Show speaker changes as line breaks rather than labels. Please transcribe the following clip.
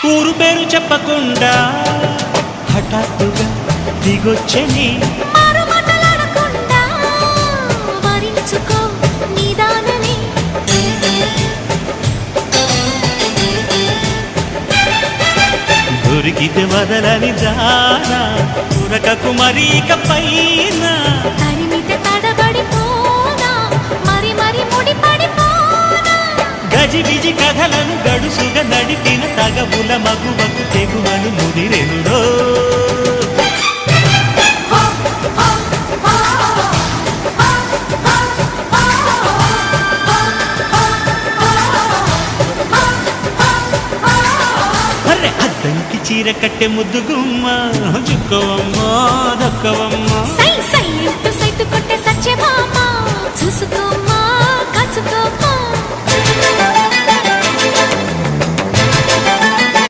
ఊరు పేరు చెప్పకుండా హఠాత్తుగా దిగొచ్చని దొరికితే వదలని జానా ఉరకకు మరీక పైన గజిబిజి కథలను గడుసుగా నడిపిన తగవుల మగువకు తెగువను ముదిరెనురో అద్దంకి చీర కట్టె ముద్దుగుమ్మ చుక్కవమ్మా దక్కవమ్మా
సై సై సైతు కొట్టే సత్యభామ చూసుకోమ్మా